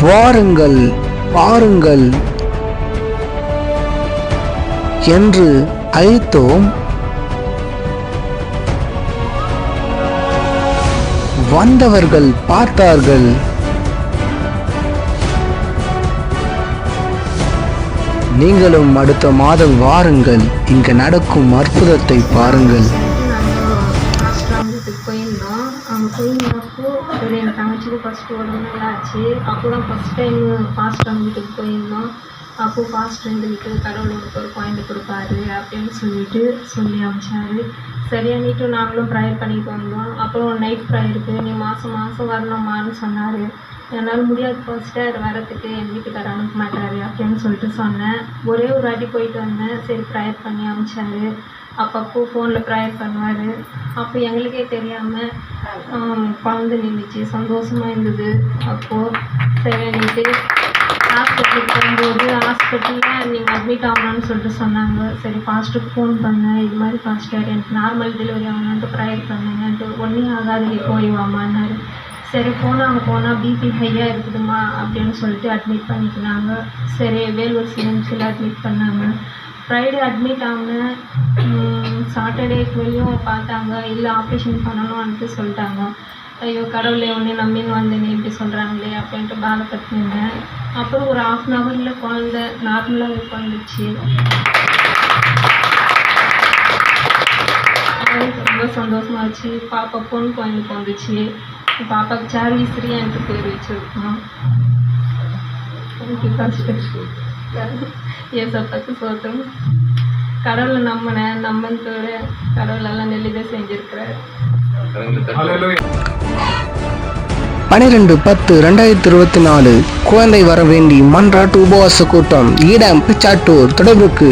வாருங்கள் பாருங்கள் என்று அழைத்தோம். வந்தவர்கள் பார்த்தார்கள். நீங்களும் அடுத்த மாதம் வாருங்கள், இங்கு நடக்கும் அற்புதத்தை பாருங்கள். போயிருந்தோம். அங்கே போயிருந்தப்போ சரி என் தங்கச்சிக்கு ஃபஸ்ட்டு உடம்பு நல்லா ஆச்சு. அப்போ தான் ஃபஸ்ட் டைம் பாஸ்டர் வீட்டுக்கு போயிருந்தோம். அப்போது பாஸ்டர் எங்களுக்கு கடவுள் எனக்கு ஒரு பாயிண்ட் கொடுப்பாரு அப்படின்னு சொல்லி அமிச்சாரு. சரியானிட்டு நாங்களும் ப்ரேயர் பண்ணிட்டு வந்தோம். அப்புறம் நைட் ப்ரேயருக்கு நீ மாதம் வரணுமான்னு சொன்னார். என்னால் முடியாது பாஸ்டர் வரத்துக்கு, என் வீட்டுக்காரர் அனுப்ப மாட்டார் அப்படின்னு சொல்லிட்டு சொன்னேன். ஒரே ஒரு வாட்டி போயிட்டு வந்தேன். சரி ப்ரேயர் பண்ணி அமிச்சாரு. அப்பப்போ ஃபோனில் ப்ரேயர் பண்ணுவார். அப்போ எங்களுக்கே தெரியாமல் குழந்தை நின்றுச்சு, சந்தோஷமாக இருந்தது. அப்போது சரின்ட்டு ஹாஸ்பிட்டலுக்கு போகும்போது ஹாஸ்பிட்டலில் நீங்கள் அட்மிட் ஆகணும்னு சொல்லிட்டு சொன்னாங்க. சரி பாஸ்டருக்கு ஃபோன் பண்ணேன், இது மாதிரி பாஸ்டர் எனக்கு நார்மல் டெலிவரி ஆகணுன்ட்டு ப்ரேயர் பண்ணுங்கன்ட்டு. ஒன்றே ஆகாது நீ போயிடுவாமான்னாரு. சரி போனால் பிபி ஹையாக இருக்குதுமா அப்படின்னு சொல்லிட்டு அட்மிட் பண்ணிக்கினாங்க. சரி வேலூர் சிஎம்சியில் அட்மிட் பண்ணாங்க. ஃப்ரைடே அட்மிட் ஆனேன். சாட்டர்டேக்கு வெளியும் பார்த்தாங்க. இல்லை ஆப்ரேஷன் பண்ணணும்ன்ட்டு சொல்லிட்டாங்க. ஐயோ கடவுளை ஒன்று நம்பின்னு வந்தேனே இப்படி சொல்கிறாங்களே அப்படின்ட்டு பாலப்பட்டுருந்தேன். அப்புறம் ஒரு 1/2 ஹவரில் குழந்தை நார்மலாக உட்காந்துச்சு. ரொம்ப சந்தோஷமாச்சு. பாப்பா பொண்ணு குழந்தைக்கு வந்துச்சு. பாப்பாவுக்கு சார்லி ஸ்ரீயான்ட்டு பேர் வச்சுருக்கோம். எனக்கு கஷ்டம் ஏசப்பாக்கு சோத்திரம். கடவுளை நம்பனத்தோட கடவுளெல்லாம் நெல்லிதை செஞ்சிருக்கிறார். 12/10/2024 குழந்தை வர வேண்டி மன்றாட்டு உபவாச கூட்டம். இடம் பிச்சாட்டூர். தொடர்புக்கு